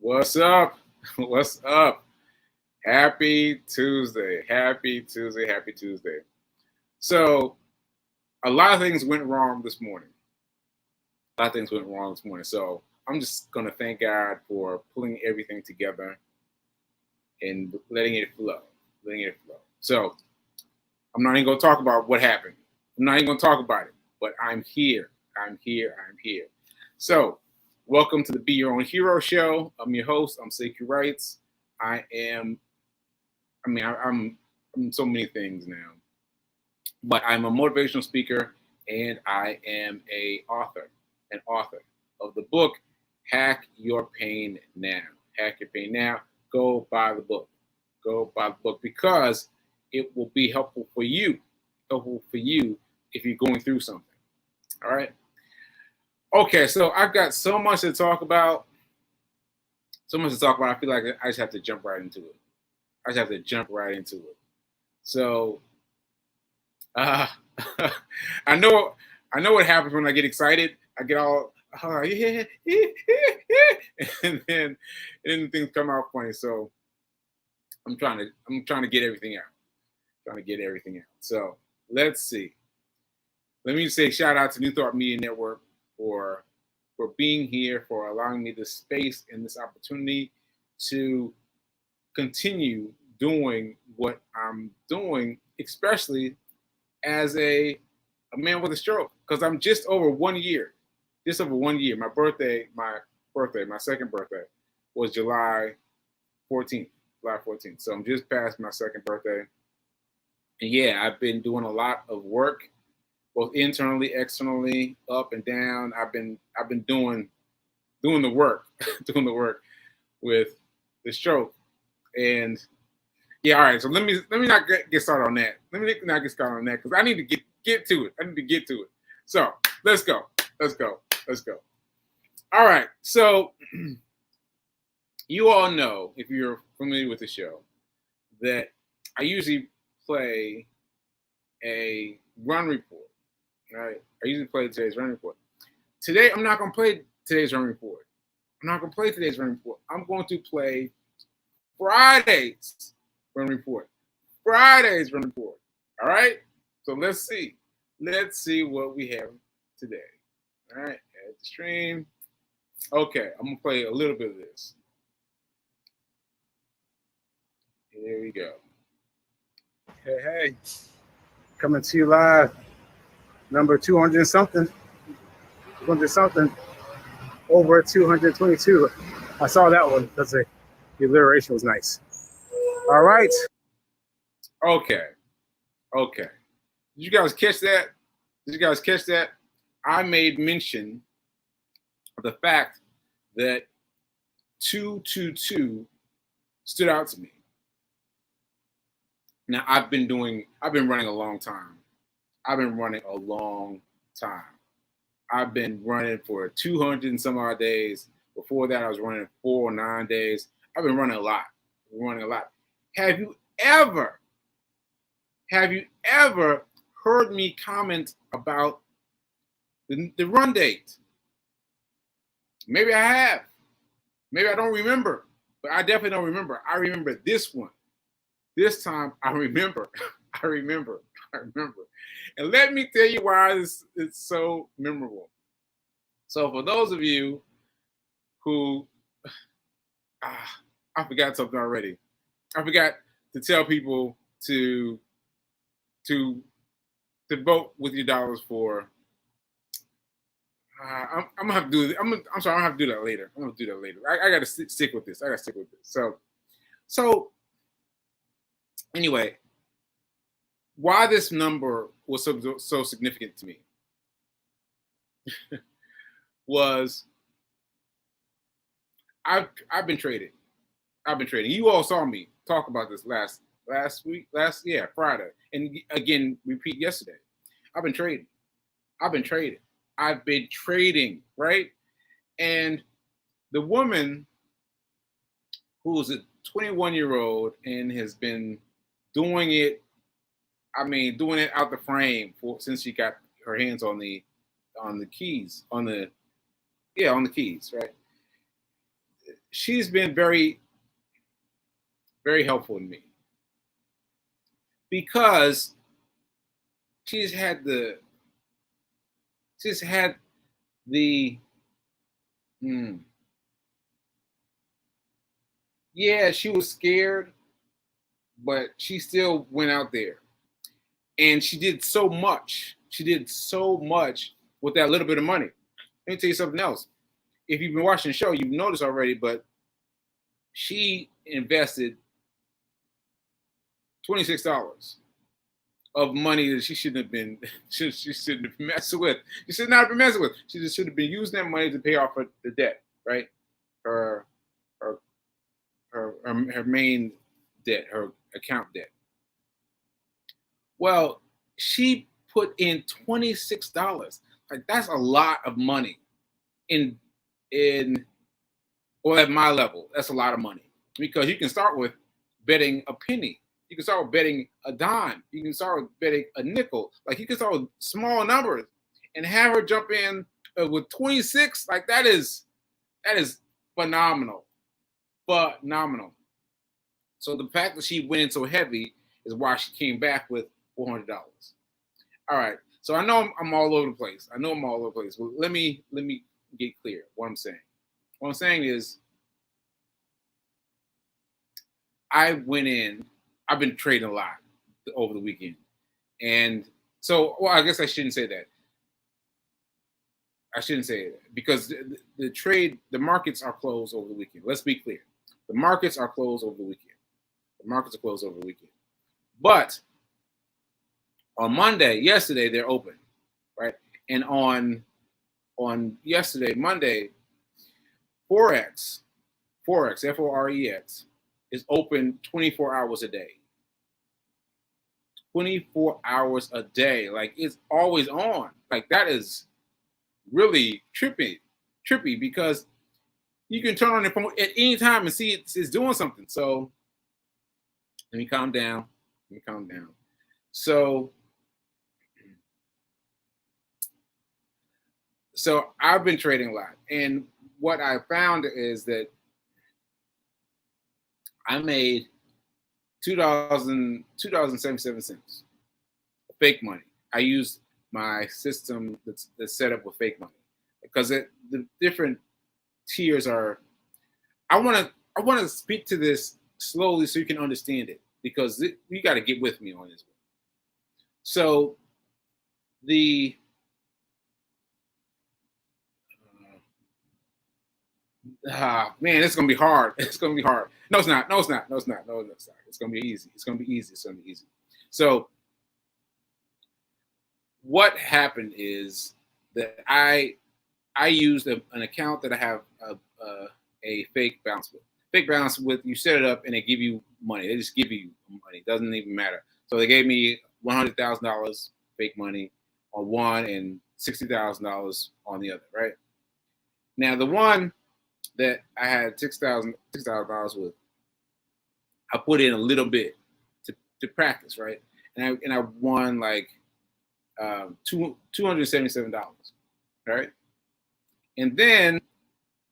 What's up? What's up? Happy Tuesday. Happy Tuesday. Happy Tuesday. So, a lot of things went wrong this morning. So, I'm just going to thank God for pulling everything together and letting it flow. So, I'm not even going to talk about what happened. I'm not even going to talk about it, but I'm here. I'm here. So, welcome to the Be Your Own Hero show. I'm your host. I'm CQ Wrights. I'm so many things now, but I'm a motivational speaker and I am an author of the book Hack Your Pain Now. Hack Your Pain Now. Go buy the book. Because it will be helpful for you. If you're going through something. All right. Okay, so I've got so much to talk about. I feel like I just have to jump right into it. So, I know what happens when I get excited. I get all yeah, and then things come out funny. So I'm trying to get everything out. So let's see. Let me say shout out to New Thought Media Network for being here, for allowing me this space and this opportunity to continue doing what I'm doing, especially as a man with a stroke, because I'm just over 1 year. My second birthday was July 14th. So I'm just past my second birthday. And yeah, I've been doing a lot of work, both internally, externally, up and down. I've been doing the work, with the stroke. And yeah, all right. So let me not get started on that. Because I need to get to it. So let's go. All right. So you all know, if you're familiar with the show, that I usually play a run report. Right? I usually play today's run report. Today, I'm not going to play today's run report. I'm going to play Friday's run report. All right? So let's see. What we have today. All right? Add the stream. Okay, I'm going to play a little bit of this. Here we go. Hey. Coming to you live. Number 200 something. Over 222. I saw that one. The alliteration was nice. All right. Okay. Did you guys catch that? I made mention of the fact that 222 stood out to me. Now I've been running a long time. I've been running for 200 and some odd days. Before that, I was running 4 or 9 days. I've been running a lot. Have you ever heard me comment about the run date? Maybe I have. Maybe I don't remember, but I definitely don't remember. I remember this one. This time I remember. And let me tell you why it's so memorable. So for those of you who, I forgot something already. I forgot to tell people to vote with your dollars for. I'm gonna have to do it. I'm sorry. I'm gonna have to do that later. I gotta stick with this. So anyway, why this number was so significant to me was I've been trading. You all saw me talk about this last Friday, and again repeat yesterday. I've been trading, right? And the woman who's a 21-year-old and has been doing it out the frame since she got her hands on the keys, right? she's been very, very helpful to me because she's had the she's had the hmm, yeah, she was scared, but she still went out there and she did so much. She did so much with that little bit of money. Let me tell you something else. If you've been watching the show, you've noticed already, but she invested $26 of money that she shouldn't have been. She shouldn't have been messing with. She should not have been messing with. She just should have been using that money to pay off the debt, right? Her her her main debt, her account debt. Well, she put in $26. Like that's a lot of money in in or at my level. That's a lot of money because you can start with betting a penny. You can start with betting a dime. You can start with betting a nickel. Like you can start with small numbers and have her jump in with 26. Like that is phenomenal, phenomenal. So the fact that she went in so heavy is why she came back with $400. All right. So I know I'm all over the place. I know I'm all over the place. Well, let me get clear what I'm saying. What I'm saying is I went in. I've been trading a lot over the weekend, and so well, I guess I shouldn't say that. I shouldn't say that because the markets are closed over the weekend. Let's be clear. The markets are closed over the weekend. The markets are closed over the weekend. But on Monday, yesterday, they're open, right? And on yesterday, Monday, Forex, Forex, is open 24 hours a day. 24 hours a day. Like it's always on. Like that is really trippy because you can turn on your phone at any time and see it's doing something. So let me calm down. Let me calm down. So I've been trading a lot. And what I found is that I made $2.77 fake money. I used my system that's set up with fake money because the different tiers are. I want to speak to this slowly so you can understand it because you got to get with me on this one. So the man, it's gonna be hard. It's gonna be hard. No, it's not. No, it's not. No, it's not. No, it's not. It's gonna be easy. It's gonna be easy. It's gonna be easy. So what happened is that I used an account that I have a fake balance with. Fake balance with you set it up and they give you money. They just give you money. It doesn't even matter. So they gave me $100,000 fake money on one and $60,000 on the other. Right now, the one that I had $6,000 with, I put in a little bit to practice, right? And I won like $277, right? And then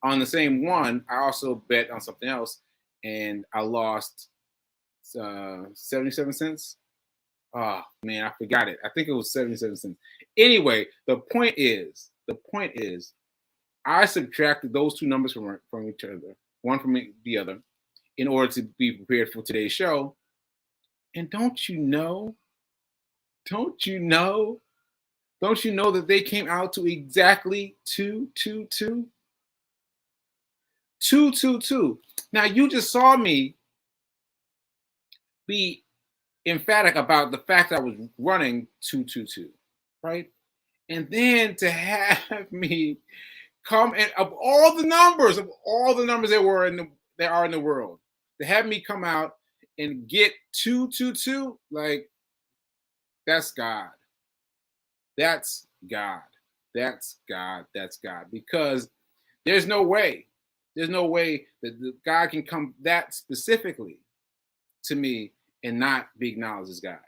on the same one, I also bet on something else, and I lost 77 cents. Oh man, I forgot it. I think it was 77 cents. Anyway, the point is, I subtracted those two numbers from each other, one from the other, in order to be prepared for today's show. And don't you know? Don't you know? Don't you know that they came out to exactly 222? 222. Now you just saw me be emphatic about the fact that I was running 222, right? And then to have me come and of all the numbers there are in the world, to have me come out and get 222, like that's God. That's God. That's God. That's God. Because there's no way, that God can come that specifically to me and not be acknowledged as God.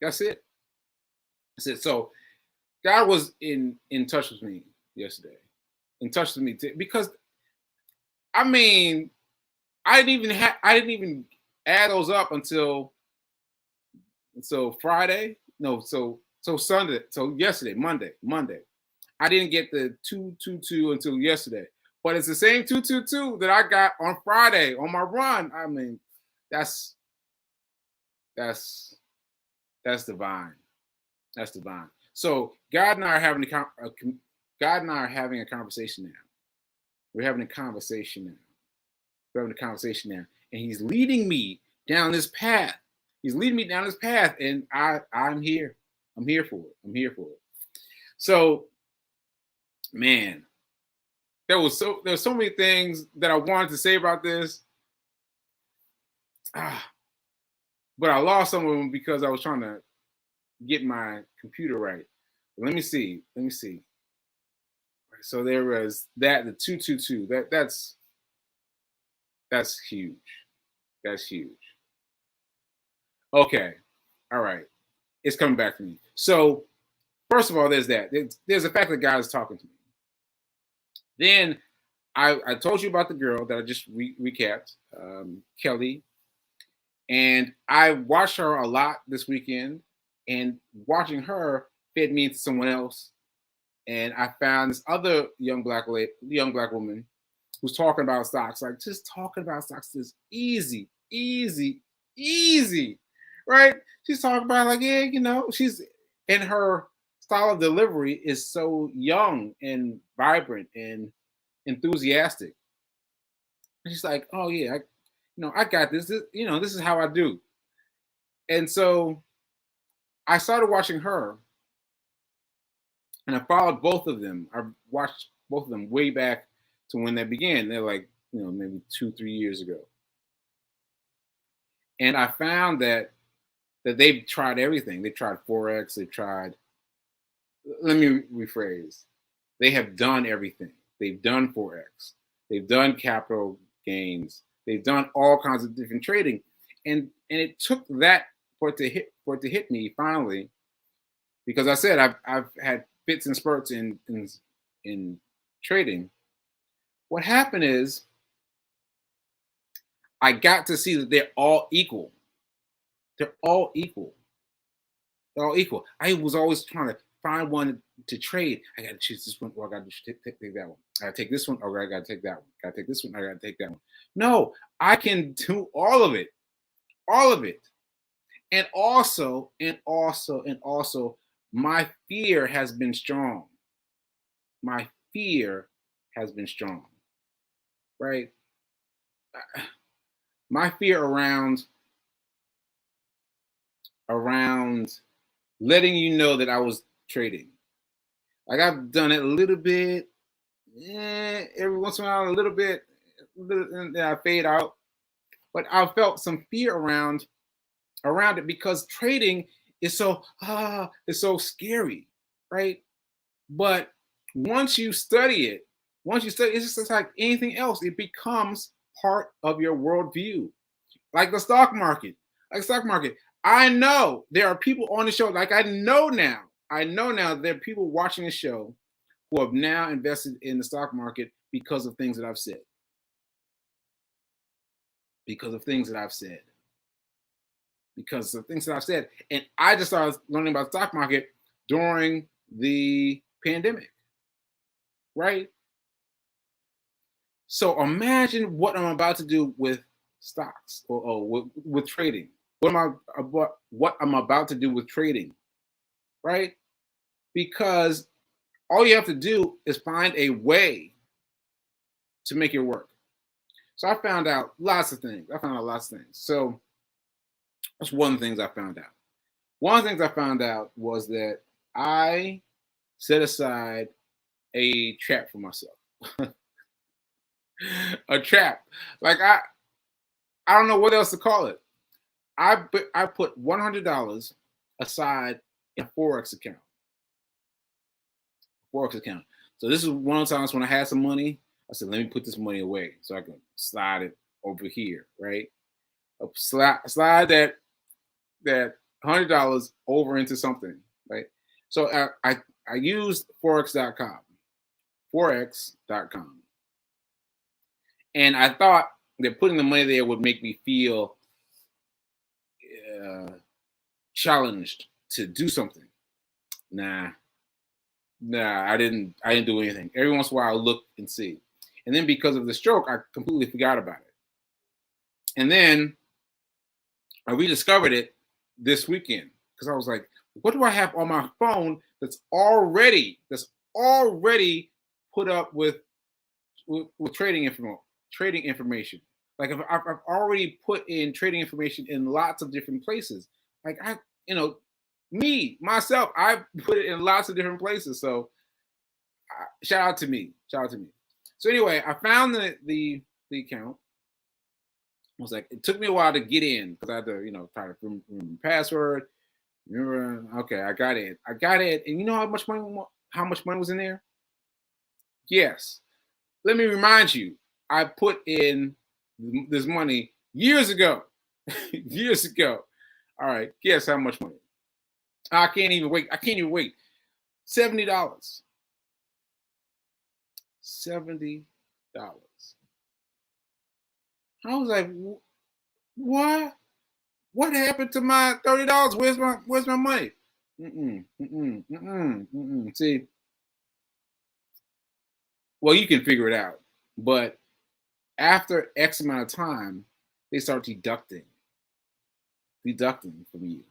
That's it. That's it. So God was in touch with me yesterday, in touch with me because I mean, I didn't even add those up until Friday. No, so Sunday. So yesterday, Monday. I didn't get the 222 until yesterday, but it's the same 222 that I got on Friday on my run. I mean, that's that's that's divine. That's divine. So God and I are having God and I are having a conversation now. We're having a conversation now. We're having a conversation now, and He's leading me down this path. He's leading me down this path, and I'm here. I'm here for it. I'm here for it. So, man, there's so many things that I wanted to say about this, but I lost some of them because I was trying to get my computer right. Let me see. Let me see. So there was that the 222. That's huge. That's huge. Okay. All right. It's coming back to me. So first of all, there's that. There's the fact that God is talking to me. Then I told you about the girl that I just recapped, Kelly, and I watched her a lot this weekend. And watching her fed me into someone else. And I found this other young black woman who's talking about stocks. Like, just talking about stocks is easy, easy, easy, right? She's talking about, like, yeah, she's in her style of delivery is so young and vibrant and enthusiastic. And she's like, oh yeah, I got this. This is how I do. And so I started watching her, and I followed both of them. I watched both of them way back to when they began. They're like, maybe 2-3 years ago. And I found that they've tried everything. They tried Forex. They tried. Let me rephrase. They have done everything. They've done Forex. They've done capital gains. They've done all kinds of different trading, and it took that for it to hit me finally, because I said I've had fits and spurts in trading. What happened is I got to see that they're all equal. They're all equal. They're all equal. I was always trying to find one to trade. I got to choose this one, or I got to take that one. I got to take this one, or I got to take that one. I got to take this one, I got to take that one. No, I can do all of it. All of it. And also, my fear has been strong. My fear has been strong. Right? My fear around letting you know that I was trading. Like, I've done it a little bit, every once in a while, a little bit, and then I fade out. But I felt some fear around it because trading is it's so scary, right? But once you study it, it's just like anything else. It becomes part of your worldview, like the stock market. I know there are people on the show. Like, I know now there are people watching the show who have now invested in the stock market because of things that I've said. Because of things that I've said. Because of things that I've said. And I just started learning about the stock market during the pandemic. Right? So imagine what I'm about to do with stocks or with trading. What I'm about to do with trading, right? Because all you have to do is find a way to make it work. So I found out lots of things. So that's one of the things I found out. One of the things I found out was that I set aside a trap for myself. A trap. Like, I don't know what else to call it. I put $100 aside in a Forex account. So this is one of the times when I had some money. I said, let me put this money away so I can slide it over here, right? Slide that $100 over into something, right? So I used Forex.com. Forex.com. And I thought that putting the money there would make me feel uh, challenged to do something. Nah, nah, I didn't do anything. Every once in a while, I'll look and see. And then because of the stroke, I completely forgot about it. And then I rediscovered it this weekend because I was like, what do I have on my phone that's already put up with trading information? Like if I've already put in trading information in lots of different places. Like you know, me myself, I put it in lots of different places. So shout out to me. Shout out to me. So anyway, I found the account. I was like, it took me a while to get in because I had to, try to remember the password. Remember, okay, I got it. I got it. And you know how much money was in there? Yes. Let me remind you, I put in this money years ago. Years ago. All right, guess how much money? I can't even wait. I can't even wait. $70. $70. I was like, what? What happened to my $30? Where's my money? Mm-mm, mm-mm, mm-mm, mm-mm. See, well, you can figure it out, but after X amount of time, they start deducting from you,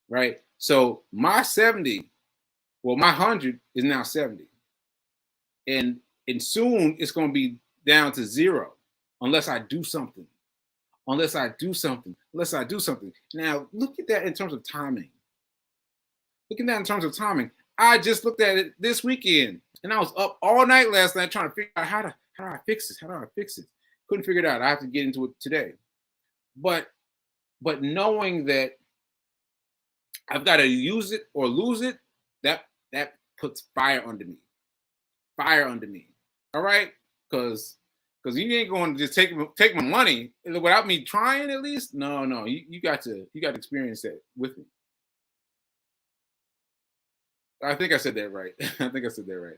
right? So my 70, well, my 100 is now 70, and soon it's going to be down to zero, unless I do something. Unless I do something. Unless I do something. Now look at that in terms of timing. Look at that in terms of timing. I just looked at it this weekend, and I was up all night last night trying to figure out how do I fix this? How do I fix it? Couldn't figure it out. I have to get into it today. But knowing that I've got to use it or lose it, that puts fire under me. Fire under me. All right, because you ain't going to just take my money without me trying at least. No, no, you got to experience that with me. I think I said that right. I think I said that right.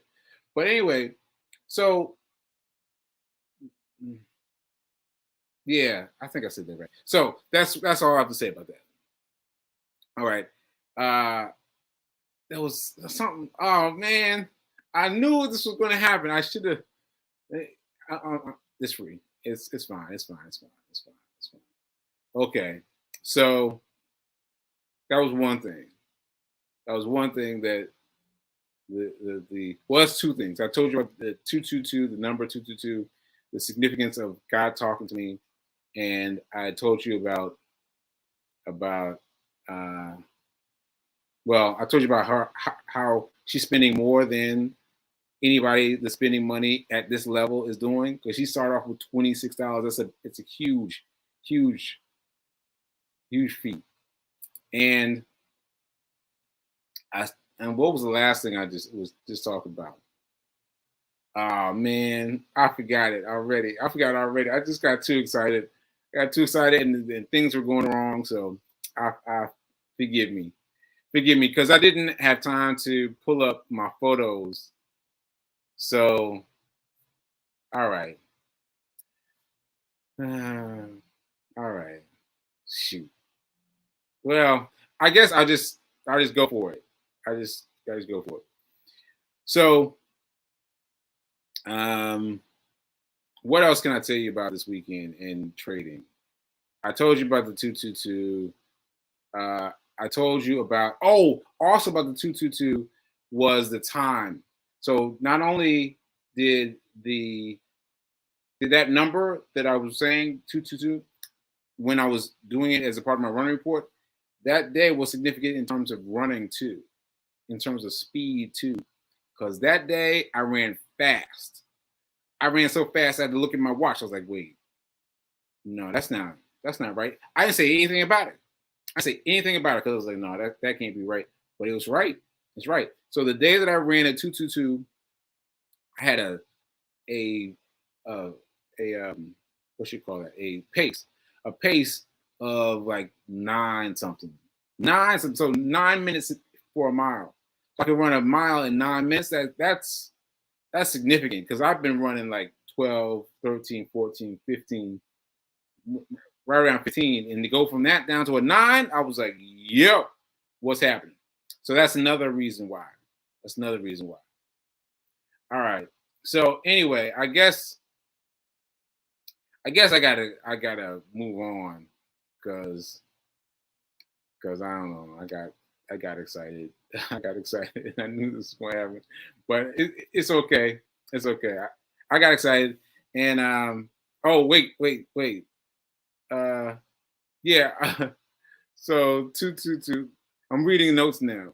But anyway, so yeah, I think I said that right. So that's all I have to say about that. All right. There was something. Oh man, I knew this was going to happen. I should have. It's free. It's fine. It's fine. It's fine. It's fine. It's fine. Okay. So that was one thing. That was one thing that the well, that's two things. I told you about the 222, the number 222, the significance of God talking to me, and I told you about uh, well, I told you about her how she's spending more than anybody that's spending money at this level is doing because she started off with $26. It's a huge, huge feat. And I and what was the last thing I just talking about? Oh man, I forgot it already. I forgot already. I just got too excited. I got too excited, and things were going wrong. So I forgive me, because I didn't have time to pull up my photos. So all right, all right, shoot. Well, I guess I just go for it. I just go for it. So um, what else can I tell you about this weekend in trading? I told you about the 222. I told you about also about the 222 was the time. So not only did the did that number that I was saying 222 when I was doing it as a part of my running report, that day was significant in terms of running too, in terms of speed too, because that day I ran fast. I ran so fast I had to look at my watch. I was like, wait, no, that's not right. I didn't say anything about it. I say anything about it because I was like, no, that can't be right. But it was right. It's right. So the day that I ran at 222, I had a uh, what you call that? A pace of like nine something, so 9 minutes for a mile. So I could run a mile in 9 minutes. That's significant because I've been running like 12, 13, 14, 15, right around 15. And to go from that down to a 9, I was like, yo, what's happening? So that's another reason why. That's another reason why. All right. So anyway, I guess I gotta move on because I don't know. I got excited. I got excited. I knew this was gonna happen, but it's okay. It's okay. I got excited, and oh wait. Yeah. So 222. I'm reading notes now.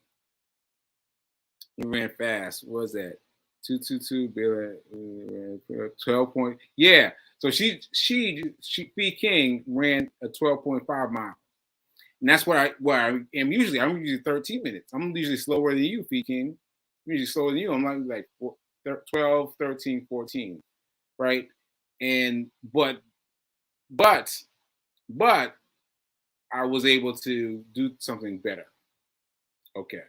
He ran fast. What was that? 222. Bill 12 point. Yeah. So she B King ran a 12.5 mile. And that's what I am usually. I'm usually 13 minutes. I'm usually slower than you, P King. I'm usually slower than you. I'm like 12, 13, 14, right? And but but I was able to do something better. Okay.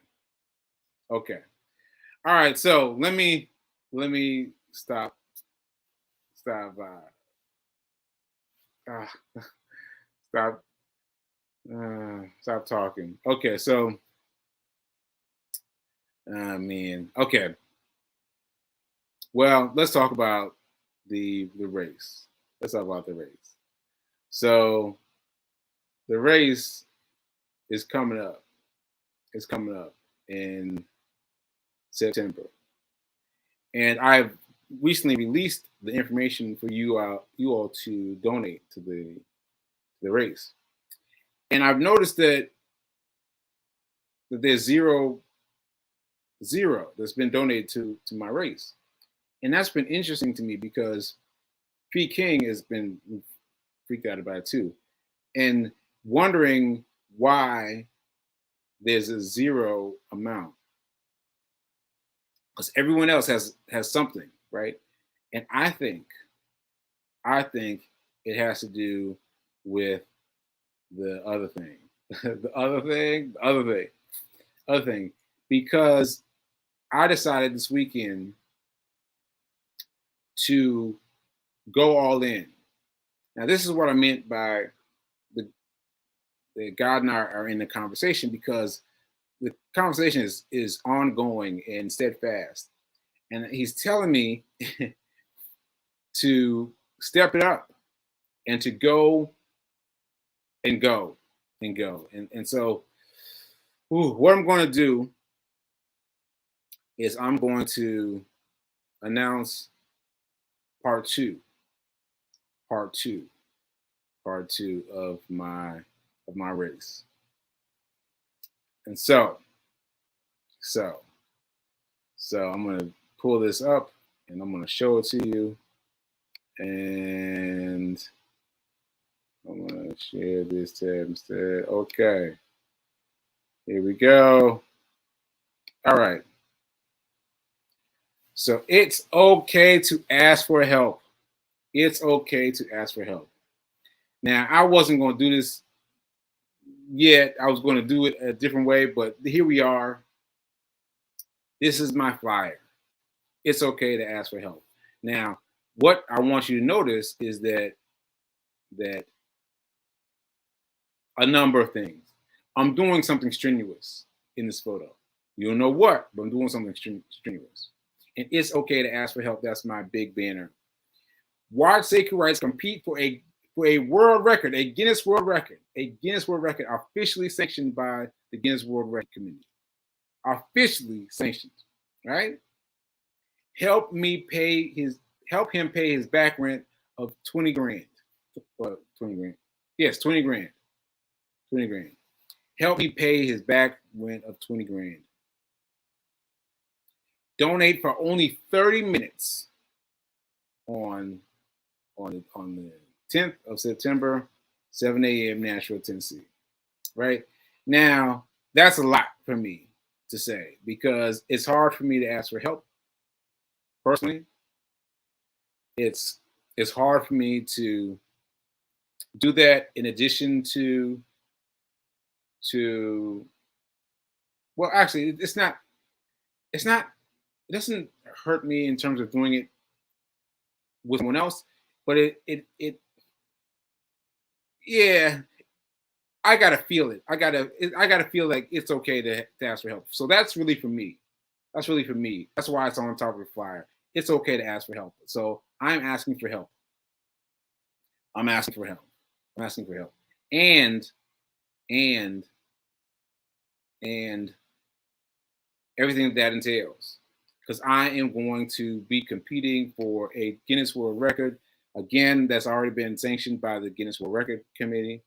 Okay. All right. So let me stop uh stop stop talking. Okay. So man. Okay. Well, let's talk about the race. Let's talk about the race. So the race is coming up. It's coming up in September, and I've recently released the information for you all to donate to the race. And I've noticed that there's zero that's been donated to my race, and that's been interesting to me because P King has been freaked out about it too, and wondering why there's a zero amount because everyone else has something, right? And I think it has to do with the other thing, other thing, because I decided this weekend to go all in. Now, this is what I meant by the, God and I are in the conversation because the conversation is ongoing and steadfast, and he's telling me to step it up and to go and go and go. And so what I'm going to do is I'm going to announce part two, part two, part two of my race. And so I'm going to pull this up and I'm going to show it to you. And I'm going to share this tab instead. Okay. Here we go. All right. So it's okay to ask for help. It's okay to ask for help. Now, I wasn't going to do this yet. I was going to do it a different way, but here we are. This is my flyer. It's okay to ask for help. Now, what I want you to notice is that a number of things. I'm doing something strenuous in this photo. You don't know what, but I'm doing something strenuous. And it's okay to ask for help. That's my big banner. Watch Sacred Rights compete for a world record, a Guinness World Record, officially sanctioned by the Guinness World Record Committee. Officially sanctioned, right? Help him pay his back rent of 20 grand. 20 grand. Yes, 20 grand. 20 grand. Help me pay his back rent of 20 grand. Donate for only 30 minutes on the 10th of September, 7 a.m. Nashville, Tennessee. Right? Now, that's a lot for me to say because it's hard for me to ask for help. Personally, it's hard for me to do that in addition to well, actually, it doesn't hurt me in terms of doing it with someone else. But yeah, I gotta feel it. I gotta feel like it's okay to ask for help. So that's really for me. That's really for me. That's why it's on top of the flyer. It's okay to ask for help. So I'm asking for help. I'm asking for help. I'm asking for help. And and and everything that entails. Because I am going to be competing for a Guinness World Record. Again, that's already been sanctioned by the Guinness World Record Committee.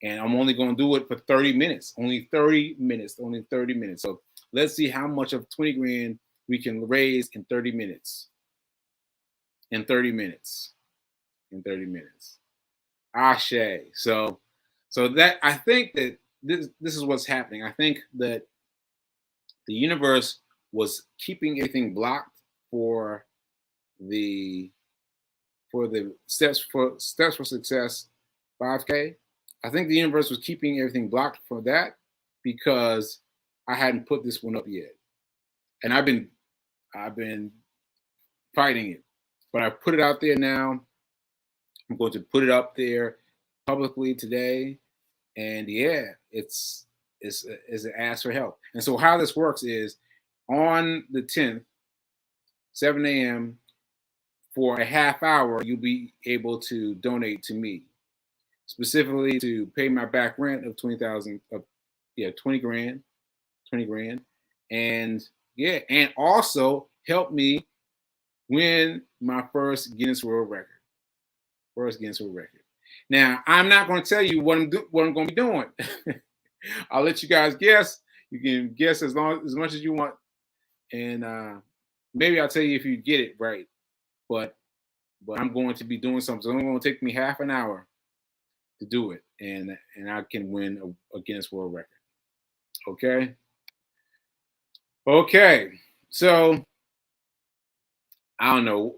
And I'm only going to do it for 30 minutes. Only 30 minutes. Only 30 minutes. So let's see how much of 20 grand we can raise in 30 minutes. In 30 minutes. In 30 minutes. Ashe. So that I think that this is what's happening. I think that the universe was keeping everything blocked for the steps for success 5K. I think the universe was keeping everything blocked for that because I hadn't put this one up yet. And I've been fighting it. But I put it out there now. I'm going to put it up there publicly today. And yeah, it's an ask for help. And so how this works is on the 10th, 7 a.m., for a half hour, you'll be able to donate to me, specifically to pay my back rent of 20 grand, and yeah, and also help me win my first Guinness World Record. Now, I'm not going to tell you what I'm going to be doing. I'll let you guys guess. You can guess as much as you want, and maybe I'll tell you if you get it right. But I'm going to be doing something. So it's going to take me half an hour to do it, and I can win a Guinness World Record. Okay. So I don't know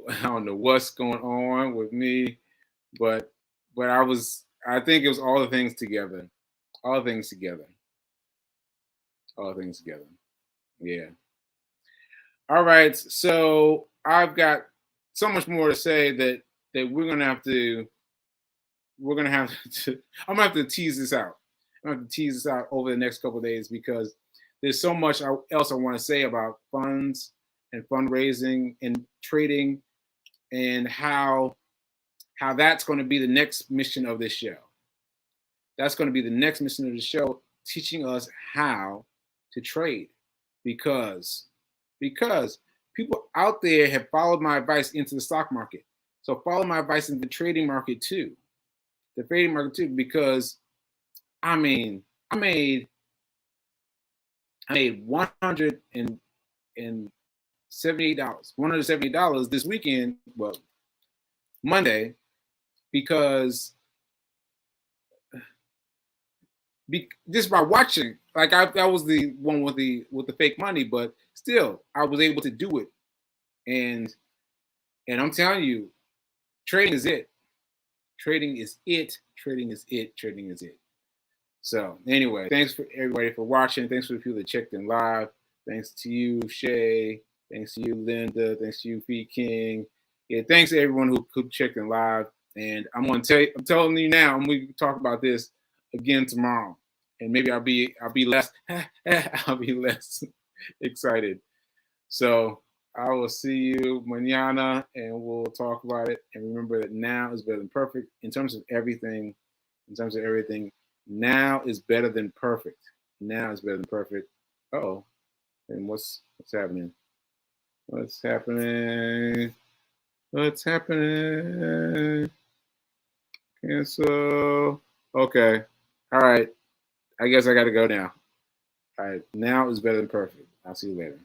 what's going on with me, but I think it was all the things together. Yeah. All right. So I've got so much more to say that we're gonna have to I'm gonna have to tease this out. I'm gonna have to tease this out over the next couple of days because there's so much else I want to say about funds and fundraising and trading and how that's going to be the next mission of this show. That's going to be the next mission of the show, teaching us how to trade because people out there have followed my advice into the stock market. So follow my advice in the trading market too. Because I made $178 this weekend, well, Monday, because just by watching, like that was the one with the fake money, but still I was able to do it. And I'm telling you, trading is it. So anyway, thanks for everybody for watching. Thanks for the people that checked in live. Thanks to you, Shay. Thanks to you, Linda. Thanks to you, P King. Yeah, thanks to everyone who checked in live. And I'm telling you now, I'm going to talk about this again tomorrow. And maybe I'll be less excited. So I will see you mañana and we'll talk about it. And remember that now is better than perfect in terms of everything. Now is better than perfect. Uh-oh. And what's happening? What's happening? Cancel. Okay. All right. I guess I got to go now. All right. Now is better than perfect. I'll see you later.